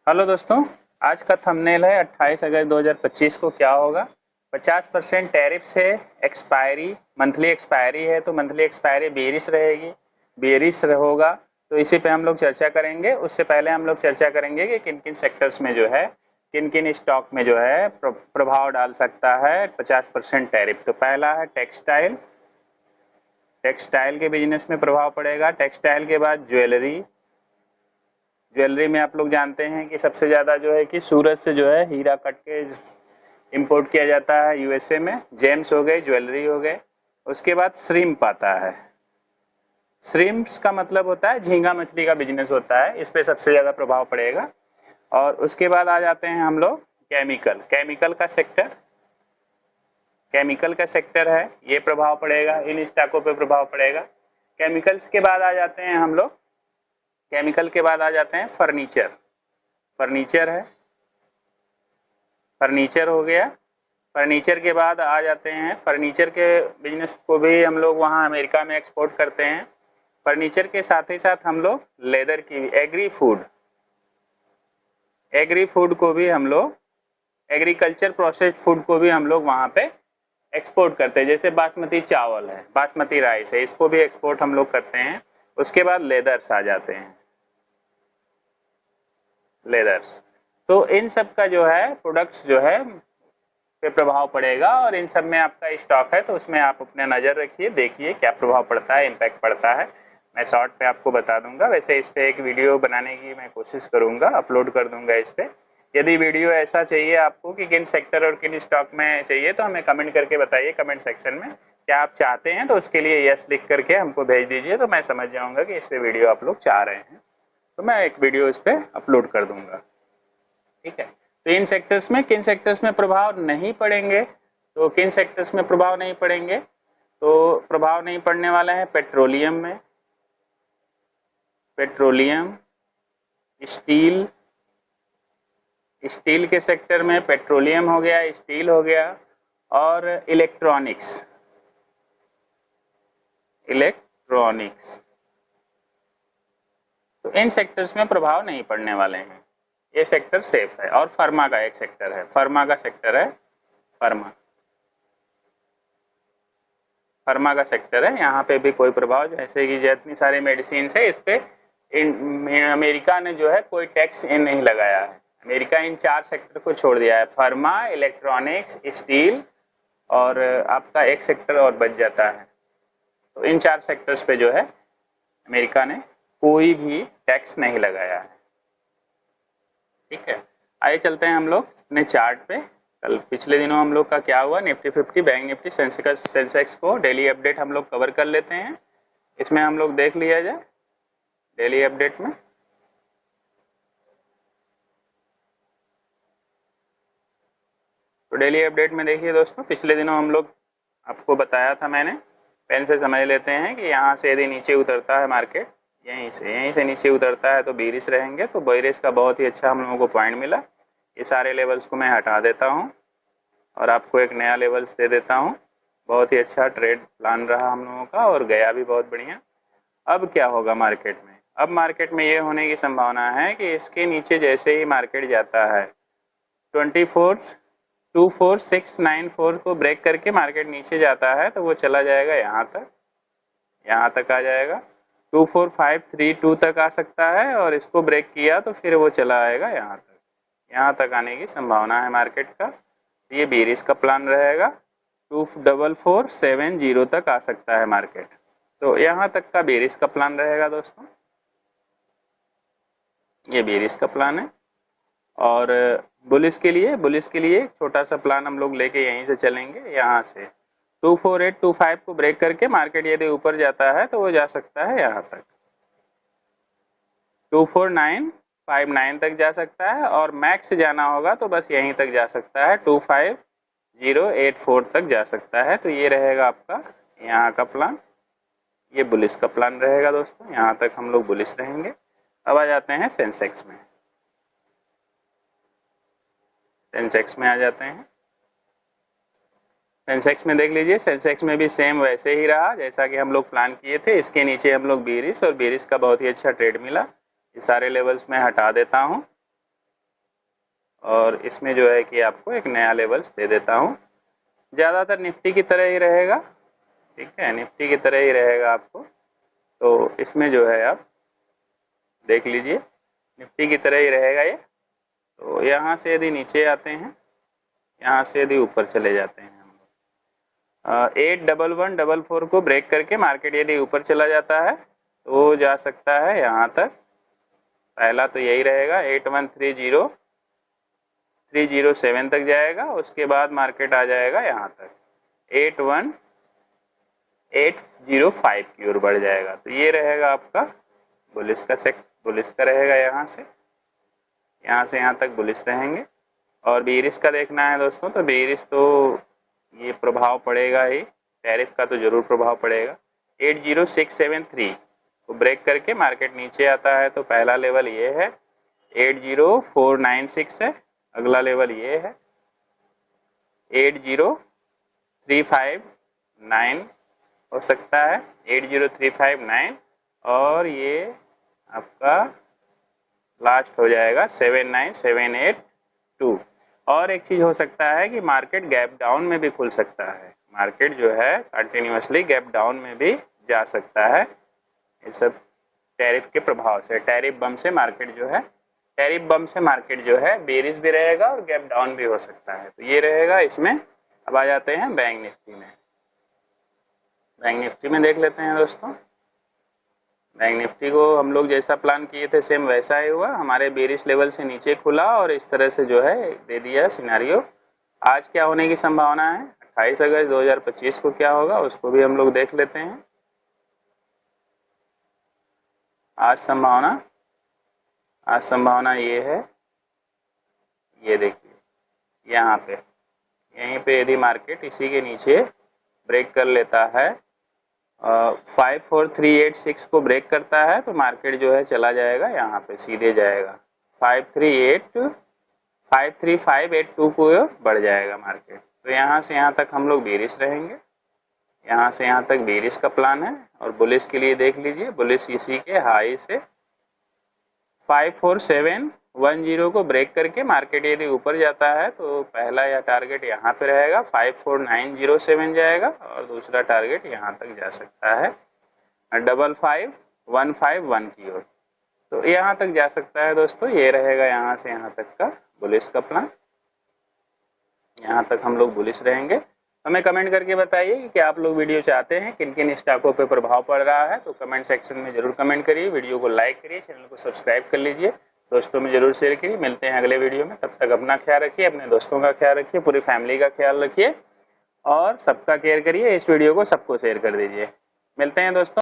Hello दोस्तों, आज का थंबनेल है 28 अगस्त 2025 को क्या होगा। 50% टैरिफ से एक्सपायरी, मंथली एक्सपायरी है तो मंथली एक्सपायरी बेरिश रहेगी, बेरिश होगा तो इसी पे हम लोग चर्चा करेंगे। उससे पहले हम लोग चर्चा करेंगे कि किन किन सेक्टर्स में जो है, किन किन स्टॉक में जो है प्रभाव डाल सकता है 50% टैरिफ। तो पहला है टेक्सटाइल, टेक्सटाइल के बिजनेस में प्रभाव पड़ेगा। टेक्सटाइल के बाद ज्वेलरी, ज्वेलरी में आप लोग जानते हैं कि सबसे ज़्यादा जो है कि सूरत से जो है हीरा कट के इंपोर्ट किया जाता है यूएसए में। जेम्स हो गए, ज्वेलरी हो गए। उसके बाद श्रिम्प आता है। श्रिम्प्स का मतलब होता है झींगा मछली का बिजनेस होता है, इस पे सबसे ज़्यादा प्रभाव पड़ेगा। और उसके बाद आ जाते हैं हम लोग केमिकल, केमिकल का सेक्टर, केमिकल का सेक्टर है, ये प्रभाव पड़ेगा, इन स्टॉकों पे प्रभाव पड़ेगा। केमिकल्स के बाद आ जाते हैं हम लोग, केमिकल के बाद आ जाते हैं फर्नीचर, फर्नीचर है, फर्नीचर हो गया। फर्नीचर के बाद आ जाते हैं, फर्नीचर के बिजनेस को भी हम लोग वहाँ अमेरिका में एक्सपोर्ट करते हैं। फर्नीचर के साथ ही साथ हम लोग लेदर की, एग्री फूड, एग्री फूड को भी हम लोग, एग्रीकल्चर प्रोसेस्ड फूड को भी हम लोग वहाँ पे एक्सपोर्ट करते हैं। जैसे बासमती चावल है, बासमती राइस है, इसको भी एक्सपोर्ट हम लोग करते हैं। उसके बाद लेदर्स आ जाते हैं, लेदर्स। तो इन सब का जो है प्रोडक्ट्स जो है पे प्रभाव पड़ेगा और इन सब में आपका स्टॉक है तो उसमें आप अपने नज़र रखिए, देखिए क्या प्रभाव पड़ता है, इम्पैक्ट पड़ता है। मैं शॉर्ट पे आपको बता दूंगा। वैसे इस पे एक वीडियो बनाने की मैं कोशिश करूंगा, अपलोड कर दूंगा इस पे। यदि वीडियो ऐसा चाहिए आपको कि किन सेक्टर और किन स्टॉक में चाहिए तो हमें कमेंट करके बताइए, कमेंट सेक्शन में क्या आप चाहते हैं, तो उसके लिए यस लिख करके हमको भेज दीजिए, तो मैं समझ जाऊंगा कि इस पे वीडियो आप लोग चाह रहे हैं, तो मैं एक वीडियो इस पे अपलोड कर दूंगा। ठीक है, तो इन सेक्टर्स में किन सेक्टर्स में प्रभाव नहीं पड़ेंगे, तो किन सेक्टर्स में प्रभाव नहीं पड़ेंगे, तो प्रभाव नहीं पड़ने वाले हैं पेट्रोलियम में, पेट्रोलियम, स्टील, स्टील के सेक्टर में पेट्रोलियम हो गया, स्टील हो गया, और इलेक्ट्रॉनिक्स, इलेक्ट्रॉनिक्स। तो इन सेक्टर्स में प्रभाव नहीं पड़ने वाले हैं, ये सेक्टर सेफ है। और फार्मा का एक सेक्टर है, फार्मा का सेक्टर है, फार्मा, फार्मा का सेक्टर है, यहाँ पे भी कोई प्रभाव, जैसे कि जितनी सारी मेडिसिन है इस पे अमेरिका ने जो है कोई टैक्स नहीं लगाया है। अमेरिका इन 4 सेक्टर को छोड़ दिया है, फार्मा, इलेक्ट्रॉनिक्स, स्टील, और आपका एक सेक्टर और बच जाता है। तो इन 4 सेक्टर्स पे जो है अमेरिका ने कोई भी टैक्स नहीं लगाया है। ठीक है, आइए चलते हैं हम लोग अपने चार्ट पे। कल पिछले दिनों हम लोग का क्या हुआ, निफ्टी 50, बैंक निफ्टी, सेंसेक्स को डेली अपडेट हम लोग कवर कर लेते हैं। इसमें हम लोग देख लिया जाए डेली अपडेट में। तो डेली अपडेट में देखिए दोस्तों, पिछले दिनों हम लोग आपको बताया था मैंने, पेन से समझ लेते हैं कि यहाँ से यदि नीचे उतरता है मार्केट, यहीं से नीचे उतरता है तो बेरिश रहेंगे। तो बेरिश का बहुत ही अच्छा हम लोगों को पॉइंट मिला। ये सारे लेवल्स को मैं हटा देता हूँ और आपको एक नया लेवल्स दे देता हूँ। बहुत ही अच्छा ट्रेड प्लान रहा हम लोगों का और गया भी बहुत बढ़िया। अब क्या होगा मार्केट में, अब मार्केट में ये होने की संभावना है कि इसके नीचे जैसे ही मार्केट जाता है 24694 को ब्रेक करके मार्केट नीचे जाता है तो वो चला जाएगा यहाँ तक, यहाँ तक आ जाएगा, 24532 तक आ सकता है, और इसको ब्रेक किया तो फिर वो चला आएगा यहाँ तक, यहाँ तक आने की संभावना है मार्केट का। ये बेरिश का प्लान रहेगा, 24470 तक आ सकता है मार्केट। तो यहाँ तक का बेरिश का प्लान रहेगा दोस्तों, ये बेरिश का प्लान है। और बुलिश के लिए छोटा सा प्लान हम लोग लेके यहीं से चलेंगे, यहाँ से 24825 को ब्रेक करके मार्केट यदि ऊपर जाता है तो वो जा सकता है यहाँ तक, 24959 तक जा सकता है, और मैक्स जाना होगा तो बस यहीं तक जा सकता है, 25084 तक जा सकता है। तो ये रहेगा आपका यहाँ का प्लान, ये बुलिश का प्लान रहेगा दोस्तों, यहाँ तक हम लोग बुलिश रहेंगे। अब आ जाते हैं सेंसेक्स में, सेंसेक्स में आ जाते हैं। सेंसेक्स में देख लीजिए, सेंसेक्स में भी सेम वैसे ही रहा जैसा कि हम लोग प्लान किए थे। इसके नीचे हम लोग बेरिश, और बेरिश का बहुत ही अच्छा ट्रेड मिला। ये सारे लेवल्स में हटा देता हूँ, और इसमें जो है कि आपको एक नया लेवल्स दे देता हूँ। ज़्यादातर निफ्टी की तरह ही रहेगा, ठीक है, निफ्टी की तरह ही रहेगा आपको। तो इसमें जो है आप देख लीजिए, निफ्टी की तरह ही रहेगा ये। तो यहाँ से यदि नीचे आते हैं, यहाँ से यदि ऊपर चले जाते हैं हम लोग, 81144 को ब्रेक करके मार्केट यदि ऊपर चला जाता है तो वो जा सकता है यहाँ तक। पहला तो यही रहेगा, 81307 तक जाएगा। उसके बाद मार्केट आ जाएगा यहाँ तक 81805 की ओर बढ़ जाएगा। तो ये रहेगा आपका बुलिश का रहेगा। यहाँ से यहाँ तक बुलिश रहेंगे। और बेरिश का देखना है दोस्तों, तो बेरिश तो ये प्रभाव पड़ेगा ही, टैरिफ का तो जरूर प्रभाव पड़ेगा। 80673 को ब्रेक करके मार्केट नीचे आता है तो पहला लेवल ये है, 80496 है, अगला लेवल ये है 80359 हो सकता है, 80359, और ये आपका लास्ट हो जाएगा 79782। और एक चीज हो सकता है कि मार्केट गैप डाउन में भी खुल सकता है, मार्केट जो है कंटिन्यूअसली गैप डाउन में भी जा सकता है। ये सब टैरिफ के प्रभाव से, टैरिफ बम से मार्केट जो है बेरिश भी रहेगा और गैप डाउन भी हो सकता है। तो ये रहेगा इसमें। अब आ जाते हैं बैंक निफ्टी में। बैंक निफ्टी में देख लेते हैं दोस्तों। बैंक निफ्टी को हम लोग जैसा प्लान किए थे सेम वैसा ही हुआ, हमारे बेरिश लेवल से नीचे खुला और इस तरह से जो है दे दिया सिनेरियो। आज क्या होने की संभावना है, 28 अगस्त 2025 को क्या होगा उसको भी हम लोग देख लेते हैं। आज संभावना ये है, ये देखिए यहाँ पे, यहीं पे यदि मार्केट इसी के नीचे ब्रेक कर लेता है, 54386 को ब्रेक करता है तो मार्केट जो है चला जाएगा यहाँ पे, सीधे जाएगा 53582 को बढ़ जाएगा मार्केट। तो यहाँ से यहाँ तक हम लोग बेरिश रहेंगे, यहाँ से यहाँ तक बेरिश का प्लान है। और बुलिश के लिए देख लीजिए, बुलिश इसी के हाई से 54710 को ब्रेक करके मार्केट यदि ऊपर जाता है तो पहला या टारगेट यहाँ पे रहेगा 54907 जाएगा, और दूसरा टारगेट यहाँ तक जा सकता है 55151 की ओर। तो यहाँ तक जा सकता है दोस्तों। ये रहेगा यहाँ से यहाँ तक का बुलिश का प्लान, यहाँ तक हम लोग बुलिश रहेंगे। हमें कमेंट करके बताइए कि आप लोग वीडियो चाहते हैं किन किन स्टॉकों पे प्रभाव पड़ रहा है, तो कमेंट सेक्शन में जरूर कमेंट करिए, वीडियो को लाइक करिए, चैनल को सब्सक्राइब कर लीजिए, दोस्तों में जरूर शेयर करिए। मिलते हैं अगले वीडियो में, तब तक अपना ख्याल रखिए, अपने दोस्तों का ख्याल रखिए, पूरी फैमिली का ख्याल रखिए और सबका केयर करिए। इस वीडियो को सबको शेयर कर दीजिए। मिलते हैं दोस्तों।